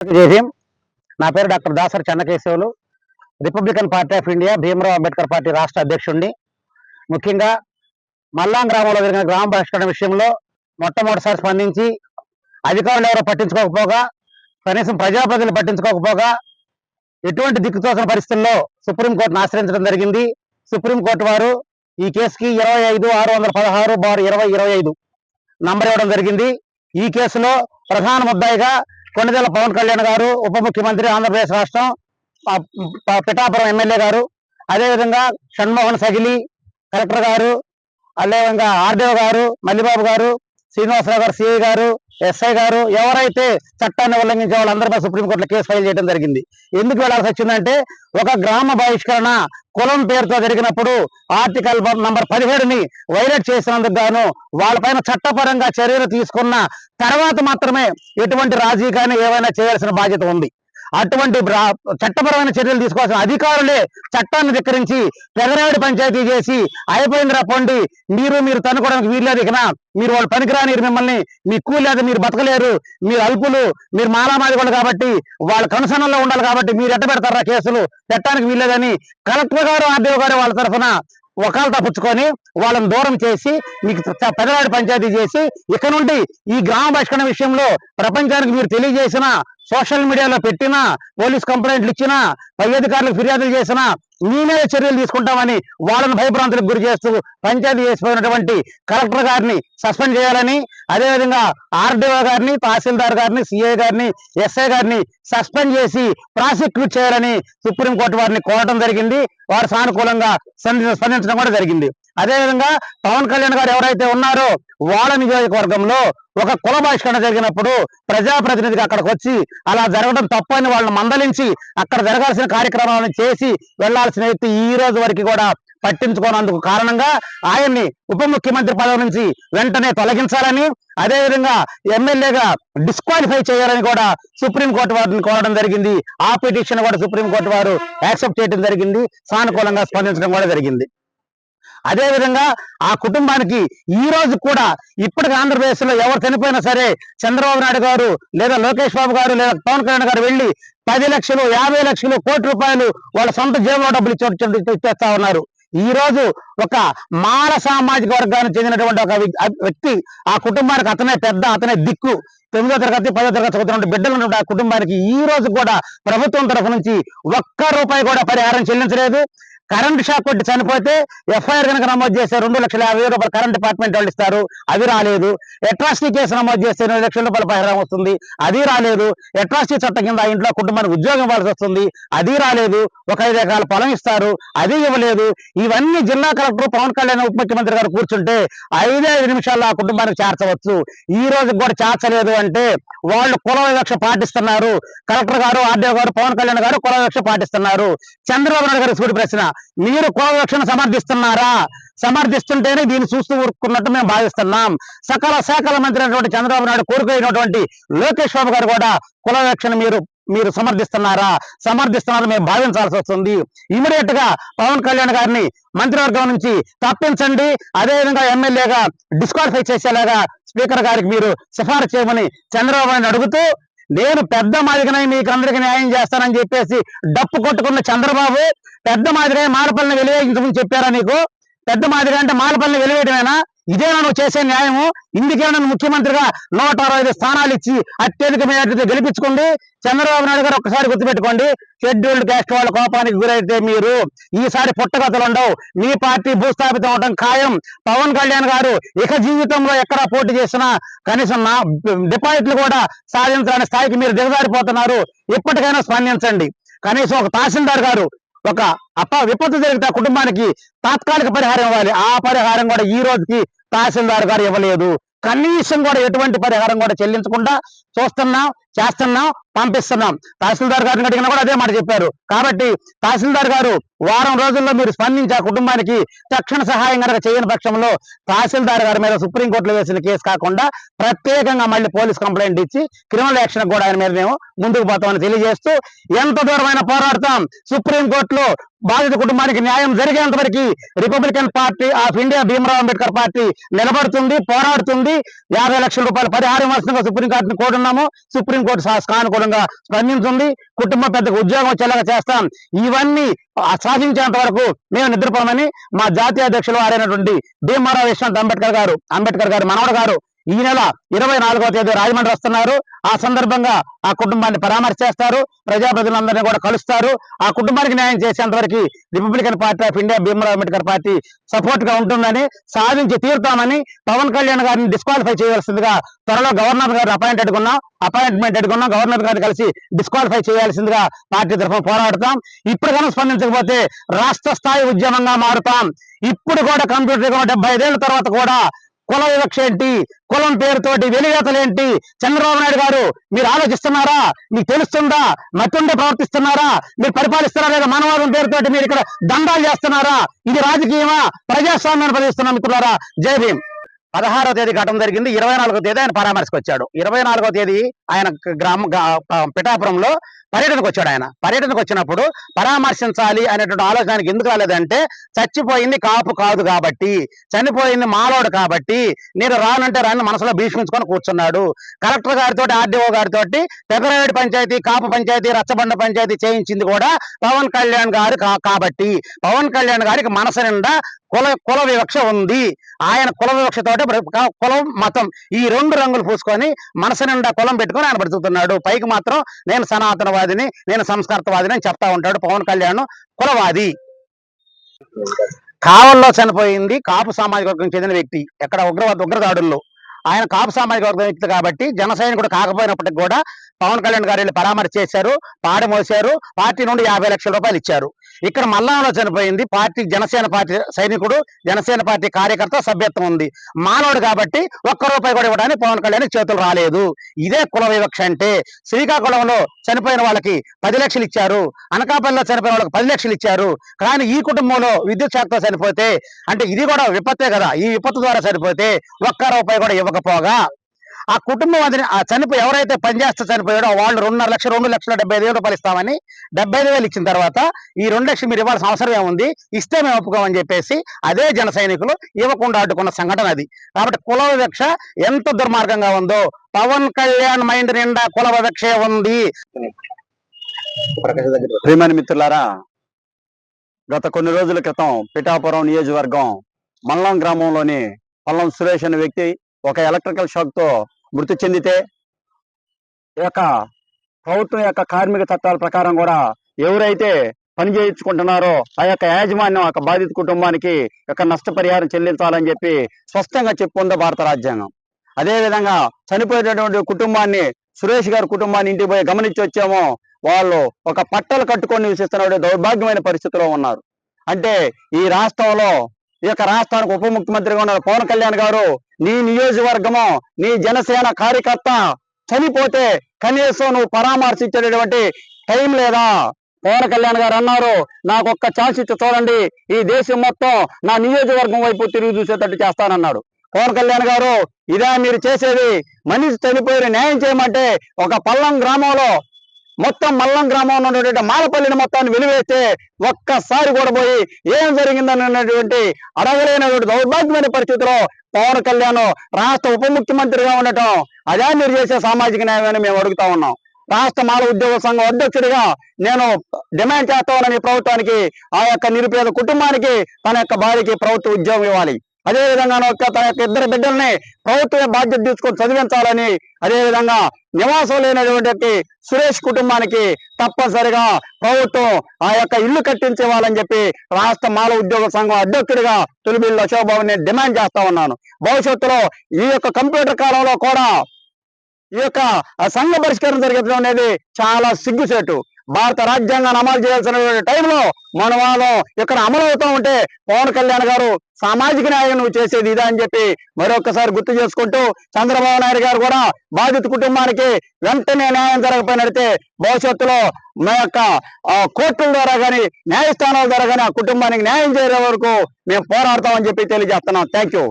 జై భీమ్. నా పేరు doctor Dasari Chennakesavulu, Republican party of India Bhimarao Ambedkar party రాష్ట్ర అధ్యక్షుడిని. ముఖ్యంగా మల్లాం గ్రామంలో జరిగిన గ్రామ బహిష్కరణ విషయంలో మొట్టమొదటిసారి స్పందించి అధికారులు ఎవరో పట్టించుకోకపోగా, కనీసం ప్రజాప్రతినిధులు పట్టించుకోకపోగా, ఎటువంటి దిక్కుతోచని పరిస్థితుల్లో సుప్రీంకోర్టును ఆశ్రయించడం జరిగింది. సుప్రీంకోర్టు వారు ఈ కేసుకి 25/616/2025 నంబర్ ఇవ్వడం జరిగింది. ఈ కేసులో ప్రధాన ముద్దాయిగా కొండదెల పవన్ కళ్యాణ్ గారు, ఉప ముఖ్యమంత్రి, ఆంధ్రప్రదేశ్ రాష్ట్రం పిఠాపురం ఎమ్మెల్యే గారు, అదేవిధంగా షణ్మోహన్ సగిలి కలెక్టర్ గారు, అదేవిధంగా ఆర్డీఓ గారు, మల్లిబాబు గారు, శ్రీనివాసరావు గారు సిఐ గారు, ఎస్ఐ గారు, ఎవరైతే చట్టాన్ని ఉల్లంఘించే వాళ్ళందరిపై సుప్రీంకోర్టులో కేసు ఫైల్ చేయడం జరిగింది. ఎందుకు వెళ్లాల్సి వచ్చిందంటే, ఒక గ్రామ బహిష్కరణ కులం పేరుతో జరిగినప్పుడు ఆర్టికల్ నంబర్ 17ని వైలేట్ చేసినందుకు గాను వాళ్ళపైన చట్టపరంగా చర్యలు తీసుకున్న తర్వాత మాత్రమే ఎటువంటి రాజీ కానీ ఏవైనా చేయాల్సిన బాధ్యత ఉంది. అటువంటి చట్టపరమైన చర్యలు తీసుకోవాల్సిన అధికారులే చట్టాన్ని ధిక్కరించి పెదరాడి పంచాయతీ చేసి అయిపోయిందిరా పొండి, మీరు తనుకోవడానికి వీల్లేదు, ఇకనా మీరు వాళ్ళు పనికిరాని, మిమ్మల్ని మీ కూలేదు, మీరు బతకలేరు, మీరు అల్పులు, మీరు మాలామాదిగోళ్ళు కాబట్టి వాళ్ళ కనుసనల్లో ఉండాలి కాబట్టి మీరు ఎట్ట పెడతారా కేసులు, పెట్టడానికి వీల్లేదని కలెక్టర్ గారు, ఆర్డీఓ గారు వాళ్ళ తరఫున ఒకళ్ళు తప్పించుకొని వాళ్ళని దూరం చేసి మీకు పెదరాడి పంచాయతీ చేసి ఇక నుండి ఈ గ్రామ బహిష్కరణ విషయంలో ప్రపంచానికి మీరు తెలియజేసిన, సోషల్ మీడియాలో పెట్టినా, పోలీస్ కంప్లైంట్లు ఇచ్చినా, పై అధికారులకు ఫిర్యాదులు చేసినా మీ మీద చర్యలు తీసుకుంటామని వాళ్ళని భయభ్రాంతులకు గురి చేస్తూ పంచాయతీ చేసిపోయినటువంటి కలెక్టర్ గారిని సస్పెండ్ చేయాలని, అదేవిధంగా ఆర్డీఓ గారిని, తహసీల్దార్ గారిని, సిఐ గారిని, ఎస్ఐ గారిని సస్పెండ్ చేసి ప్రాసిక్యూట్ చేయాలని సుప్రీంకోర్టు వారిని కోరడం జరిగింది. వారు సానుకూలంగా స్పందించడం కూడా జరిగింది. అదేవిధంగా పవన్ కళ్యాణ్ గారు ఎవరైతే ఉన్నారో వాళ్ళ నియోజకవర్గంలో ఒక కుల బహిష్కరణ జరిగినప్పుడు ప్రజాప్రతినిధిగా అక్కడికి వచ్చి అలా జరగడం తప్పని వాళ్ళని మందలించి అక్కడ జరగాల్సిన కార్యక్రమాలను చేసి వెళ్లాల్సిన వ్యక్తి ఈ రోజు వరకు కూడా పట్టించుకోనందుకు కారణంగా ఆయన్ని ఉప ముఖ్యమంత్రి పదవి నుంచి వెంటనే తొలగించాలని, అదేవిధంగా ఎమ్మెల్యేగా డిస్క్వాలిఫై చేయాలని కూడా సుప్రీంకోర్టు వారిని కోరడం జరిగింది. ఆ పిటిషన్ కూడా సుప్రీంకోర్టు వారు యాక్సెప్ట్ చేయడం జరిగింది, సానుకూలంగా స్పందించడం కూడా జరిగింది. అదేవిధంగా ఆ కుటుంబానికి ఈ రోజు కూడా ఇప్పటికి ఆంధ్రప్రదేశ్ లో ఎవరు చనిపోయినా సరే చంద్రబాబు నాయుడు గారు లేదా లోకేష్ బాబు గారు లేదా పవన్ కళ్యాణ్ గారు వెళ్లి 10 లక్షలు, 50 లక్షలు, కోటి రూపాయలు వాళ్ళ సొంత జేబులో డబ్బులు ఇచ్చేస్తా ఉన్నారు. ఈ రోజు ఒక మాల సామాజిక వర్గానికి చెందినటువంటి ఒక వ్యక్తి, ఆ కుటుంబానికి అతనే దిక్కు. 9వ తరగతి 10వ తరగతి చదువుతున్న బిడ్డలు ఉన్న ఆ కుటుంబానికి ఈ రోజు కూడా ప్రభుత్వం తరఫు నుంచి ఒక్క రూపాయి కూడా పరిహారం చెల్లించలేదు. కరెంట్ షాక్ కొట్టి చనిపోతే ఎఫ్ఐఆర్ కనుక నమోదు చేస్తే 2,50,000 కరెంట్ డిపార్ట్మెంట్ వాళ్ళు ఇస్తారు, అది రాలేదు. అట్రాసిటీ కేసు నమోదు చేస్తే 2 లక్షల రూపాయల పరిహారం వస్తుంది, అది రాలేదు. అట్రాసిటీ చట్టం కింద ఇంట్లో కుటుంబానికి ఉద్యోగం ఇవ్వాల్సి వస్తుంది, అది రాలేదు. ఒక 5 ఎకరాల పొలం ఇస్తారు, అది ఇవ్వలేదు. ఇవన్నీ జిల్లా కలెక్టర్ పవన్ కళ్యాణ్ ఉప ముఖ్యమంత్రి గారు కూర్చుంటే 5 నిమిషాల్లో ఆ కుటుంబానికి చేర్చవచ్చు. ఈ రోజు కూడా చేర్చలేదు అంటే వాళ్ళు కుల వివక్ష పాటిస్తున్నారు. కలెక్టర్ గారు, ఆర్డీఓ గారు, పవన్ కళ్యాణ్ గారు కుల వివక్ష పాటిస్తున్నారు. చంద్రబాబు నాయుడు గారి సూటి ప్రశ్న, మీరు కుల వివక్షను సమర్థిస్తున్నారా? సమర్థిస్తుంటేనే దీన్ని చూస్తూ ఊరుకున్నట్టు మేము భావిస్తున్నాం. సకల శాఖల మంత్రి అయినటువంటి చంద్రబాబు నాయుడు కోరుకున్నటువంటి లోకేష్ బాబు గారు కూడా కుల వివక్షను మీరు సమర్థిస్తున్నారని మేము భావించాల్సి వస్తుంది. ఇమీడియట్ గా పవన్ కళ్యాణ్ గారిని మంత్రివర్గం నుంచి తప్పించండి, అదేవిధంగా ఎమ్మెల్యేగా డిస్క్వాలిఫై చేసేలాగా స్పీకర్ గారికి మీరు సిఫారసు చేయమని చంద్రబాబు నాయుడు అడుగుతూ, నేను పెద్ద మాదిరిగానే మీకు అందరికీ న్యాయం చేస్తానని చెప్పేసి డప్పు కొట్టుకున్న చంద్రబాబు పెద్ద మాదిరే మాలపల్లిని వెలివేయించమని చెప్పారా? నీకు పెద్ద మాదిరి అంటే మాలపల్లిని వెలివేయడమేనా? ఇదేనా నువ్వు చేసే న్యాయము? ఇందుకేనా ముఖ్యమంత్రిగా 165 స్థానాలు ఇచ్చి అత్యధిక మేరతో గెలిపించుకోండి. చంద్రబాబు నాయుడు గారు ఒక్కసారి గుర్తుపెట్టుకోండి, షెడ్యూల్డ్ క్యాస్ట్ వాళ్ళ కోపానికి గురైతే మీరు ఈసారి పుట్టగతులు ఉండవు, మీ పార్టీ భూస్థాపితం అవడం ఖాయం. పవన్ కళ్యాణ్ గారు ఇక జీవితంలో ఎక్కడా పోటీ చేసినా కనీసం డిపాజిట్లు కూడా సాధించని స్థాయికి మీరు దిగజారిపోతున్నారు. ఇప్పటికైనా స్పందించండి. కనీసం ఒక తహసీల్దార్ గారు ఒక విపత్తు జరిగితే ఆ కుటుంబానికి తాత్కాలిక పరిహారం ఇవ్వాలి. ఆ పరిహారం కూడా ఈ రోజుకి తహసీల్దార్ గారు ఇవ్వలేదు. కనీసం కూడా ఎటువంటి పరిహారం కూడా చెల్లించకుండా చూస్తున్నాం, చేస్తున్నాం, పంపిస్తున్నాం. తహసీల్దార్ గారిని అడిగినా కూడా అదే మాట చెప్పారు. కాబట్టి తహసీల్దార్ గారు వారం రోజుల్లో మీరు స్పందించి ఆ కుటుంబానికి తక్షణ సహాయం కనుక చేయని పక్షంలో తహసీల్దార్ గారి మీద సుప్రీంకోర్టులో వేసిన కేసు కాకుండా ప్రత్యేకంగా మళ్ళీ పోలీస్ కంప్లైంట్ ఇచ్చి క్రిమినల్ యాక్షన్ కూడా ఆయన మీద మేము ముందుకు పోతామని తెలియజేస్తూ, ఎంత దూరమైన పోరాడతాం, సుప్రీంకోర్టులో బాధిత కుటుంబానికి న్యాయం జరిగేంత వరకు Republican party of India Bhimarao Ambedkar party నిలబడుతుంది, పోరాడుతుంది. 50 లక్షల రూపాయల పరిహారం వస్తుందిగా సుప్రీంకోర్టుని కోరున్నాము. సుప్రీం సుప్రీంకోర్టు సానుకూలంగా స్పందించింది. కుటుంబ పెద్దకు ఉద్యోగం వచ్చేలాగా చేస్తాం. ఇవన్నీ సాధించేంత వరకు మేము నిద్రపోమని మా జాతీయ అధ్యక్షులు వారైనటువంటి భీమరావు యశ్వంత్ అంబేద్కర్ గారు మనవడు గారు ఈ నెల 24వ తేదీ రాజమండ్రి వస్తున్నారు. ఆ సందర్భంగా ఆ కుటుంబాన్ని పరామర్శిస్తారు, ప్రజాప్రతినిధులందరినీ కూడా కలుస్తారు. ఆ కుటుంబానికి న్యాయం చేసేంత వరకు Republican party of India Bhimrao Ambedkar party support గా ఉంటుందని, సాధించి తీరుతామని, పవన్ కళ్యాణ్ గారిని డిస్క్వాలిఫై చేయవలసిందిగా త్వరలో గవర్నర్ గారు అపాయింట్మెంట్ ఎడుకున్నాం. గవర్నర్ గారిని కలిసి డిస్క్వాలిఫై చేయాల్సిందిగా పార్టీ తరఫున పోరాడతాం. ఇప్పుడు కనుక స్పందించకపోతే రాష్ట్ర స్థాయి ఉద్యమంగా మారుతాం. ఇప్పుడు కూడా కంప్యూటర్ 75 ఏళ్ల తర్వాత కూడా కుల వివక్ష ఏంటి, కులం పేరుతోటి వెలివేతలేంటి? చంద్రబాబు నాయుడు గారు మీరు ఆలోచిస్తున్నారా? మీకు తెలుస్తుందా? మతుండే ప్రవర్తిస్తున్నారా? మీరు పరిపాలిస్తున్నారా లేదా? మానవాదం పేరుతోటి మీరు ఇక్కడ దండాలు చేస్తున్నారా? ఇది రాజకీయమా, ప్రజాస్వామ్యాన్ని ప్రదర్శిస్తున్నా? మిత్రులారా, జై భీమ్. 16వ తేదీ ఘటన జరిగింది. 24వ తేదీ ఆయన పరామర్శకు వచ్చాడు. 24వ తేదీ ఆయన పిఠాపురంలో పర్యటనకు వచ్చాడు. ఆయన పర్యటనకు వచ్చినప్పుడు పరామర్శించాలి అనేటువంటి ఆలోచనకి ఎందుకు రాలేదంటే, చచ్చిపోయింది కాపు కాదు కాబట్టి, చనిపోయింది మాలోడు కాబట్టి నేను రానంటే రాని మనసులో భీష్మించుకొని కూర్చున్నాడు. కలెక్టర్ గారితో, ఆర్డీఓ గారితో పెదరాయుడు పంచాయతీ, కాపు పంచాయతీ, రచ్చబండ పంచాయతీ చేయించింది కూడా పవన్ కళ్యాణ్ గారు కాబట్టి పవన్ కళ్యాణ్ గారికి మనసు నిండా కుల వివక్ష ఉంది. ఆయన కుల వివక్షతోటి కులం మతం ఈ 2 రంగులు పూసుకొని మనసు నిండా కులం పెట్టుకొని ఆయన బ్రతుకుతున్నాడు. పైకి మాత్రం నేను సనాతనవాదిని, నేను సంస్కారవాదిని అని చెప్తా ఉంటాడు. పవన్ కళ్యాణ్ కులవాది. కావల్లో చనిపోయింది కాపు సామాజిక వర్గం చెందిన వ్యక్తి. ఎక్కడ ఉగ్రదాడుల్లో ఆయన కాపు సామాజిక వర్గం వ్యక్తి కాబట్టి జన సైనికుడు కాకపోయినప్పటికి కూడా పవన్ కళ్యాణ్ గారు వెళ్ళి పరామర్శ చేశారు, పాడమోశారు. పార్టీ నుండి 50 లక్షల రూపాయలు ఇచ్చారు. ఇక్కడ మల్లాంలో చనిపోయింది జనసేన పార్టీ సైనికుడు, జనసేన పార్టీ కార్యకర్త, సభ్యత్వం ఉంది. మానవుడు కాబట్టి ₹1 కూడా ఇవ్వడానికి పవన్ కళ్యాణ్ చేతులు రాలేదు. ఇదే కుల వివక్ష అంటే. శ్రీకాకుళంలో చనిపోయిన వాళ్ళకి 10 లక్షలు ఇచ్చారు, అనకాపల్లిలో చనిపోయిన వాళ్ళకి 10 లక్షలు ఇచ్చారు. కానీ ఈ కుటుంబంలో విద్యుత్ షాక్తో చనిపోతే, అంటే ఇది కూడా విపత్తే కదా, ఈ విపత్తు ద్వారా చనిపోతే ₹1 కూడా ఇవ్వకపోగా ఆ కుటుంబం అది ఎవరైతే పనిచేస్తే చనిపోయాడో వాళ్ళు 2,75,000 ఇస్తామని 75,000 ఇచ్చిన తర్వాత ఈ 2 లక్షలు మీరు ఇవ్వాల్సిన అవసరం ఏముంది, ఇస్తే మేము ఒప్పుకోమని చెప్పేసి అదే జన సైనికులు ఇవ్వకుండా అడ్డుకున్న సంఘటన అది. కాబట్టి కుల వివక్ష ఎంత దుర్మార్గంగా ఉందో పవన్ కళ్యాణ్ మైండ్ నిండా కుల వివక్ష ఉంది. ప్రియమైన మిత్రులారా, గత కొన్ని రోజుల క్రితం పిఠాపురం నియోజకవర్గం మల్లం గ్రామంలోని పల్లం సురేష్ అనే వ్యక్తి ఒక ఎలక్ట్రికల్ షాక్ తో మృతి చెందితే, ఈ యొక్క ప్రభుత్వం యొక్క కార్మిక చట్టాల ప్రకారం కూడా ఎవరైతే పని చేయించుకుంటున్నారో ఆ యొక్క యాజమాన్యం ఆ బాధిత కుటుంబానికి యొక్క నష్టపరిహారం చెల్లించాలని చెప్పి స్పష్టంగా చెప్పుకుందో భారత రాజ్యాంగం. అదేవిధంగా చనిపోయేటటువంటి కుటుంబాన్ని, సురేష్ గారి కుటుంబాన్ని ఇంటికి పోయి గమనించి వచ్చామో, వాళ్ళు ఒక పట్టలు కట్టుకొని నివసిస్తున్న దౌర్భాగ్యమైన పరిస్థితిలో ఉన్నారు. అంటే ఈ రాష్ట్రంలో, ఈ యొక్క రాష్ట్రానికి ఉప ముఖ్యమంత్రిగా ఉన్న పవన్ కళ్యాణ్ గారు, నీ నియోజకవర్గము, నీ జనసేన కార్యకర్త చనిపోతే కనీసం నువ్వు పరామర్శించేటటువంటి టైం లేదా? పవన్ కళ్యాణ్ గారు అన్నారు, నాకు ఒక్క ఛాన్స్ ఇచ్చి చూడండి, ఈ దేశం మొత్తం నా నియోజకవర్గం వైపు తిరిగి చూసేటట్టు చేస్తానన్నాడు. పవన్ కళ్యాణ్ గారు, ఇదే మీరు చేసేది? మనిషి చనిపోయి న్యాయం చేయమంటే ఒక పల్లం గ్రామంలో, మొత్తం మల్లం గ్రామంలో ఉన్నటువంటి మాలపల్లిని మొత్తాన్ని వెలివేస్తే ఒక్కసారి కూడా పోయి ఏం జరిగిందన్నటువంటి అడగలేనటువంటి దౌర్భాగ్యమైన పరిస్థితిలో పవన్ కళ్యాణ్ రాష్ట్ర ఉప ముఖ్యమంత్రిగా ఉండటం, అదే మీరు చేసే సామాజిక న్యాయమని మేము అడుగుతా ఉన్నాం. రాష్ట్ర మాల ఉద్యోగ సంఘం అధ్యక్షుడిగా నేను డిమాండ్ చేస్తా ఉన్నాను, ఈ ప్రభుత్వానికి, ఆ యొక్క నిరుపేద కుటుంబానికి తన యొక్క భార్యకి ప్రభుత్వ ఉద్యోగం ఇవ్వాలి. అదేవిధంగా తన యొక్క 2 బిడ్డల్ని ప్రభుత్వ బాధ్యత తీసుకొని చదివించాలని, అదేవిధంగా నివాసం లేనటువంటి సురేష్ కుటుంబానికి తప్పనిసరిగా ప్రభుత్వం ఆ యొక్క ఇల్లు కట్టించేవాలని చెప్పి రాష్ట్ర మాల ఉద్యోగ సంఘం అధ్యక్షుడిగా తొలిబిల్లి అశోక్ బాబు నేను డిమాండ్ చేస్తా ఉన్నాను. భవిష్యత్తులో ఈ యొక్క కంప్యూటర్ కాలంలో కూడా ఈ యొక్క సంఘ పరిష్కారం జరిగడం అనేది చాలా సిగ్గుచేటు. భారత రాజ్యాంగాన్ని అమలు చేయాల్సిన టైంలో మన వాళ్ళం ఇక్కడ అమలు అవుతూ ఉంటే పవన్ కళ్యాణ్ గారు సామాజిక న్యాయం నువ్వు చేసేది ఇదా అని చెప్పి మరొకసారి గుర్తు చేసుకుంటూ, చంద్రబాబు నాయుడు గారు కూడా బాధిత కుటుంబానికి వెంటనే న్యాయం జరగకపోయినట్టే భవిష్యత్తులో మా యొక్క కోర్టుల ద్వారా కానీ, న్యాయస్థానాల ద్వారా కానీ ఆ కుటుంబానికి న్యాయం చేయడం వరకు మేము పోరాడతామని చెప్పి తెలియజేస్తున్నాం. Thank you.